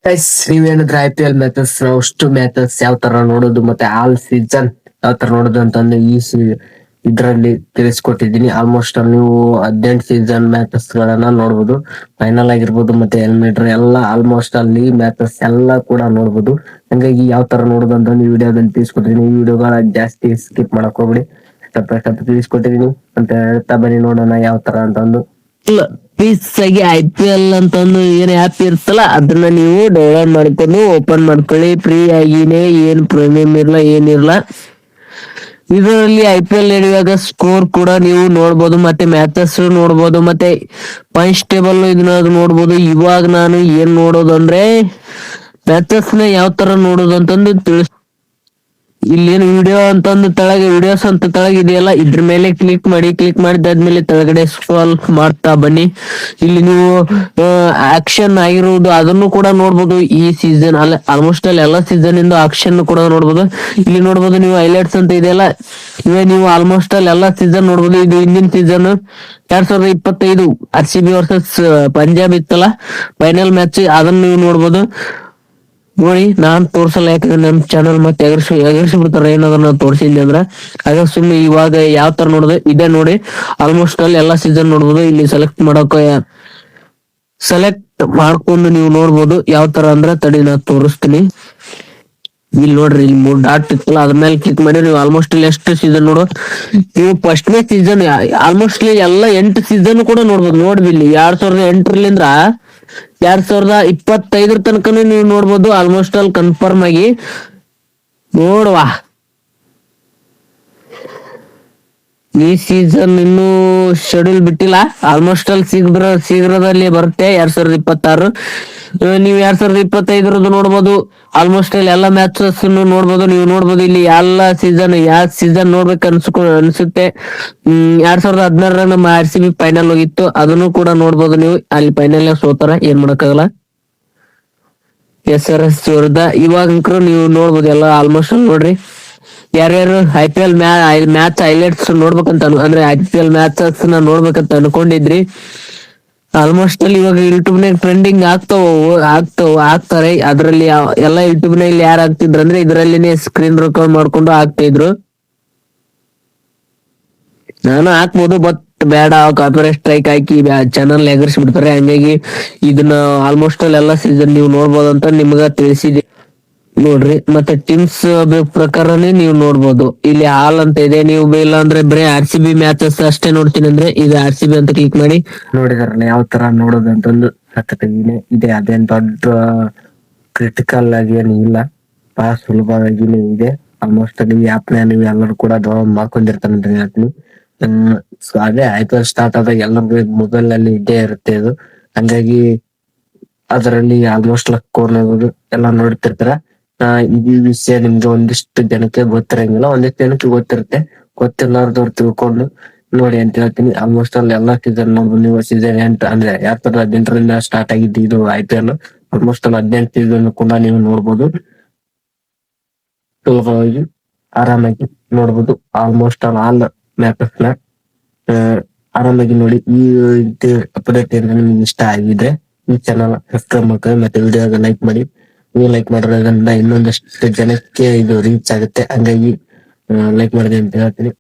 Guys ನೀವೇನಿದ್ರೆ IPL matches ಅಷ್ಟು matches ಯಾವ ತರ ನೋಡೋದು ಮತ್ತೆ ಆಲ್ ಸೀಸನ್ ಯಾವ ತರ ನೋಡೋದು ಅಂತಂದು ಇದ್ರಲ್ಲಿ ತಿಳಿಸ್ಕೊಟ್ಟಿದ್ದೀನಿ. ಆಲ್ಮೋಸ್ಟ್ ನೀವು 18 ಸೀಸನ್ ಮ್ಯಾಚಸ್ ಗಳನ್ನ ನೋಡ್ಬೋದು. ಫೈನಲ್ ಆಗಿರ್ಬೋದು ಮತ್ತೆ ಎಲಿಮಿನೇಟರ್ ಎಲ್ಲ ಆಲ್ಮೋಸ್ಟ್ ಅಲ್ಲಿ ಮ್ಯಾಚಸ್ ಎಲ್ಲ ಕೂಡ ನೋಡ್ಬೋದು. ಹಂಗಾಗಿ ಯಾವ ತರ ನೋಡೋದು ಅಂತಂದು ಈ ವಿಡಿಯೋದಲ್ಲಿ ತಿಳಿಸ್ಕೊಟ್ಟಿದ್ದೀನಿ. ಈ ವಿಡಿಯೋಗಳ ಜಾಸ್ತಿ ಸ್ಕಿಪ್ ಮಾಡಕ್ ಹೋಗ್ಬಿಡಿ. ಸ್ಟೆಪ್ ಬೈ ಸ್ಟೆಪ್ ತಿಳಿಸ್ಕೊಟ್ಟಿದ್ದೀನಿ ಅಂತ ಹೇಳ್ತಾ ಬನ್ನಿ ನೋಡೋಣ ಯಾವ ತರ ಅಂತಂದು. ಪೀಸ್ ಆಗಿ IPL ಅಂತಂದು ಏನ್ ಆ್ಯಪ್ ಇರ್ತಲ್ಲ ಅದನ್ನ ನೀವು ಡೌನ್ಲೋಡ್ ಮಾಡ್ಕೊಂಡು ಓಪನ್ ಮಾಡ್ಕೊಳ್ಳಿ. ಫ್ರೀ ಆಗಿನೇ, ಏನ್ ಪ್ರೀಮಿಯಂ ಇರ್ಲ ಏನಿರ್ಲ. ಇದರಲ್ಲಿ IPL ನಡೆಯುವಾಗ ಸ್ಕೋರ್ ಕೂಡ ನೀವು ನೋಡ್ಬೋದು, ಮತ್ತೆ ಮ್ಯಾಚಸ್ ನೋಡ್ಬೋದು, ಮತ್ತೆ ಪಾಯಿಂಟ್ಸ್ ಟೇಬಲ್ ಇದನ್ನ ನೋಡ್ಬೋದು. ಇವಾಗ ನಾನು ಏನ್ ನೋಡೋದು ಅಂದ್ರೆ ಮ್ಯಾಚಸ್ ನ ಯಾವ ತರ ನೋಡೋದು ಅಂತಂದು ಇಲ್ಲೇನು ವಿಡಿಯೋ ಅಂತಂದು ತೆಳಗೆ ವಿಡಿಯೋಸ್ ಅಂತ ತೆಳಗೆ ಇದೆಯಲ್ಲ, ಇದ್ರ ಮೇಲೆ ಕ್ಲಿಕ್ ಮಾಡಿದಾದ್ಮೇಲೆ ತೆಳಗಡೆ ಸ್ಕ್ರಾಲ್ ಮಾಡ್ತಾ ಬನ್ನಿ. ಇಲ್ಲಿ ನೀವು ಆಕ್ಷನ್ ಆಗಿರುವುದು ಅದನ್ನು ಕೂಡ ನೋಡ್ಬೋದು. ಈ ಸೀಸನ್ ಅಲ್ಲ ಆಲ್ಮೋಸ್ಟ್ ಅಲ್ಲಿ ಎಲ್ಲ ಸೀಸನ್ ಇಂದ ಆಕ್ಷನ್ ಕೂಡ ನೋಡ್ಬೋದು. ಇಲ್ಲಿ ನೋಡ್ಬೋದು ನೀವು ಹೈಲೈಟ್ಸ್ ಅಂತ ಇದೆಯಲ್ಲ, ಇವೇ ನೀವು ಆಲ್ಮೋಸ್ಟ್ ಅಲ್ಲಿ ಎಲ್ಲ ಸೀಸನ್ ನೋಡ್ಬೋದು. ಇದು ಹಿಂದಿನ ಸೀಸನ್ 2025 RCB ವರ್ಸಸ್ ಪಂಜಾಬ್ ಇತ್ತಲ್ಲ ಫೈನಲ್ ಮ್ಯಾಚ್, ಅದನ್ನ ನೀವು ನೋಡ್ಬೋದು. ನೋಡಿ ನಾನ್ ತೋರ್ಸಲ್ಲ, ಯಾಕಂದ್ರೆ ನಮ್ ಚಾನಲ್ ಮತ್ತೆ ಎಗರ್ಸಿ ಬಿಡ್ತಾರ ಏನಾದ್ರು ತೋರ್ಸಿದ್ದೆ ಅಂದ್ರ. ಹಾಗ ಸುಮ್ಮನೆ ಇವಾಗ ಯಾವ ತರ ನೋಡಿದೆ ಇದೇ ನೋಡಿ. ಆಲ್ಮೋಸ್ಟ್ ಅಲ್ಲಿ ಎಲ್ಲಾ ಸೀಸನ್ ನೋಡ್ಬೋದು. ಇಲ್ಲಿ ಸೆಲೆಕ್ಟ್ ಮಾಡ್ಕೊಂಡು ನೀವು ನೋಡ್ಬೋದು ಯಾವ ತರ ಅಂದ್ರೆ. ತಡಿ ನಾ ತೋರಿಸ್ತೀನಿ. ಇಲ್ಲಿ ನೋಡ್ರಿ, ಇಲ್ಲಿ 3 ಡಾಟ್ ಇತ್ತಲ್ಲ ಅದ್ರ ಮೇಲೆ ಕ್ಲಿಕ್ ಮಾಡಿ ನೀವು ಆಲ್ಮೋಸ್ಟ್ ಇಲ್ಲಿ ಎಷ್ಟು ಸೀಸನ್ ನೋಡು. ನೀವು ಫಸ್ಟ್ನೇ ಸೀಸನ್ ಆಲ್ಮೋಸ್ಟ್ ಎಲ್ಲ 8 ಸೀಸನ್ ಕೂಡ ನೋಡ್ಬೋದು. ನೋಡ್ರಿ ಇಲ್ಲಿ 2008ರಿಂದ 2025 ತನಕನೂ ನೀವು ನೋಡ್ಬೋದು. ಆಲ್ಮೋಸ್ಟ್ ಅಲ್ಲಿ ಕನ್ಫರ್ಮ್ ಆಗಿ ನೋಡುವ. ಈ ಸೀಸನ್ ಇನ್ನೂ ಶೆಡ್ಯೂಲ್ ಬಿಟ್ಟಿಲ್ಲ. ಆಲ್ಮೋಸ್ಟ್ ಅಲ್ಲಿ ಶೀಘ್ರದಲ್ಲಿ ಬರುತ್ತೆ 2026. ನೀವು 2025 ನೋಡ್ಬೋದು. ಆಲ್ಮೋಸ್ಟ್ ಅಲ್ಲಿ ಎಲ್ಲ ಮ್ಯಾಚಸ್ ನೋಡ್ಬೋದು. ನೀವು ನೋಡ್ಬೋದು ಇಲ್ಲಿ ಎಲ್ಲ ಸೀಸನ್ ಯಾವ ಸೀಸನ್ ನೋಡ್ಬೇಕು ಅನ್ಸುತ್ತೆ. 2016 ನಮ್ಮ RCB ಫೈನಲ್ ಹೋಗಿತ್ತು, ಅದನ್ನು ಕೂಡ ನೋಡ್ಬೋದು ನೀವು. ಅಲ್ಲಿ ಫೈನಲ್ ಸೋತಾರ, ಏನ್ ಮಾಡಕ್ಕಾಗಲ್ಲ. SRS ಇವಾಗ ನೀವು ನೋಡ್ಬೋದು ಎಲ್ಲ ಆಲ್ಮೋಸ್ಟ್ ನೋಡ್ರಿ. ಯಾರ್ಯಾರು IPL ಮ್ಯಾಚ್ ಹೈಲೈಟ್ಸ್ ನೋಡ್ಬೇಕಂತ ಅಂದ್ರೆ IPL ಮ್ಯಾಚಸ್ ನ ನೋಡ್ಬೇಕಂತ ಅನ್ಕೊಂಡಿದ್ರಿ, ಆಲ್ಮೋಸ್ಟ್ ಅಲ್ಲಿ ಇವಾಗ ಯೂಟ್ಯೂಬ್ ನಾಗ ಟ್ರೆಂಡಿಂಗ್ ಆಗ್ತಾರೆ. ಅದ್ರಲ್ಲಿ ಎಲ್ಲ ಯೂಟ್ಯೂಬ್ ನಲ್ಲಿ ಯಾರು ಆಗ್ತಿದ್ರು ಅಂದ್ರೆ ಇದ್ರಲ್ಲಿನೇ ಸ್ಕ್ರೀನ್ ರೆಕಾರ್ಡ್ ಮಾಡ್ಕೊಂಡು ಆಗ್ತಾ ಇದ್ರು. ನಾನು ಹಾಕ್ಬೋದು, ಬಟ್ ಬೇಡ, ಕಾಪಿರೈಟ್ ಸ್ಟ್ರೈಕ್ ಹಾಕಿ ಚಾನಲ್ ಎಗರ್ಸ್ಬಿಡ್ತಾರೆ. ಹಂಗಾಗಿ ಇದನ್ನ ಆಲ್ಮೋಸ್ಟ್ ಅಲ್ಲಿ ಎಲ್ಲ ಸೀಸನ್ ನೀವು ನೋಡ್ಬೋದು ಅಂತ ನಿಮ್ಗ ತಿಳಿಸಿದೆ ನೋಡ್ರಿ. ಮತ್ತೆ ಟೀಮ್ಸ್ ಪ್ರಕಾರನೇ ನೀವು ನೋಡ್ಬೋದು. ಇಲ್ಲಿ ಹಾಲ್ ಅಂತ ಇದೆ. ನೀವು ಇಲ್ಲ ಅಂದ್ರೆ ಬರೀ RCB ಮ್ಯಾಚಸ್ ಅಷ್ಟೇ ನೋಡ್ತೀನಿ ಅಂದ್ರೆ ಇದು RCB ಅಂತ ಕ್ಲಿಕ್ ಮಾಡಿ ನೋಡಿದಾರಲ್ಲ ಯಾವ ತರ ನೋಡೋದು ಅಂತಂದು ಸಖತ್ತಾಗಿನೇ ಇದೆ. ಅದೇನ್ ದೊಡ್ಡ ಕ್ರಿಟಿಕಲ್ ಆಗಿ ಏನು ಇಲ್ಲ, ಬಹಳ ಸುಲಭವಾಗಿನೇ ಇದೆ. ಆಲ್ಮೋಸ್ಟ್ ನೀವು ಆಪ್ ನೀವು ಎಲ್ಲರೂ ಕೂಡ ಡೌನ್ಲೋಡ್ ಮಾಡ್ಕೊಂಡಿರ್ತಾನೆ ಅಂತ ಹೇಳ್ತೀನಿ. ಸೊ ಅದೇ IPL ಸ್ಟಾರ್ಟ್ ಆದಾಗ ಎಲ್ಲರಿಗೂ ಮೊಬೈಲ್ ಅಲ್ಲಿ ಇದ್ದೇ ಇರುತ್ತೆ ಇದು. ಹಂಗಾಗಿ ಅದರಲ್ಲಿ ಆಲ್ಮೋಸ್ಟ್ ಕೋರ್ನಾಗೋದು ಎಲ್ಲ ನೋಡ್ತಿರ್ತಾರ. ಈ ವಿಷಯ ನಿಮ್ಗೆ ಒಂದಿಷ್ಟು ಜನಕ್ಕೆ ಗೊತ್ತಿರಂಗಿಲ್ಲ, ಒಂದಿಷ್ಟು ಜನಕ್ಕೆ ಗೊತ್ತಿರುತ್ತೆ. ಗೊತ್ತಿರ್ಲಾರ್ದವ್ರು ತಿಳ್ಕೊಂಡು ನೋಡಿ ಅಂತ ಹೇಳ್ತೀನಿ. ಆಲ್ಮೋಸ್ಟ್ ಅಲ್ಲಿ ಎಲ್ಲಾ ಸೀಸನ್ ನೋಡ್ಬೋದು ನೀವು. ಸೀಸನ್ 8 ಅಂದ್ರೆ 2018ರಿಂದ ಸ್ಟಾರ್ಟ್ ಆಗಿದ್ದು ಇದು IPL. ಆಲ್ಮೋಸ್ಟ್ ಅಲ್ಲಿ 18 ಸೀಸನ್ ಕೂಡ ನೀವು ನೋಡ್ಬೋದು. ಸುಲಭವಾಗಿ ಆರಾಮಾಗಿ ನೋಡ್ಬೋದು. ಆಲ್ಮೋಸ್ಟ್ ಆಲ್ ಮ್ಯಾಚಸ್ ನ ಆರಾಮಾಗಿ ನೋಡಿ. ಈ ಅಪ್ಡೇಟ್ ಏನಾದ್ರು ನಿಮ್ಗೆ ಇಷ್ಟ ಆಗಿದ್ರೆ ಈ ಚಾನಲ್ ಸಬ್ಸ್ಕ್ರೈಬ್ ಮಾಡ್ಕೊಳ್ಳಿ, ಮತ್ತೆ ವಿಡಿಯೋಗೆ ಲೈಕ್ ಮಾಡಿ. ನೀವು ಲೈಕ್ ಮಾಡೋದ್ರಿಂದ ಇನ್ನೊಂದಷ್ಟು ಜನಕ್ಕೆ ಇದು ರೀಚ್ ಆಗುತ್ತೆ. ಹಂಗಾಗಿ ಲೈಕ್ ಮಾಡಿದೆ ಅಂತ ಹೇಳ್ತೀನಿ.